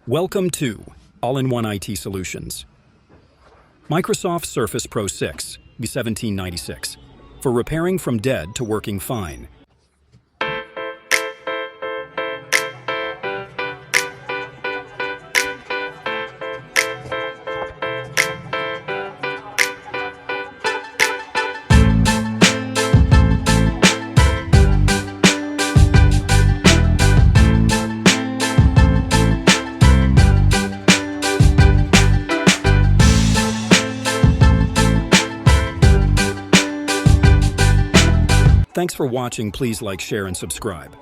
Welcome to All-in-One IT Solutions. Microsoft Surface Pro 6, B1796, for repairing from dead to working fine. Thanks for watching. Please like, share, and subscribe.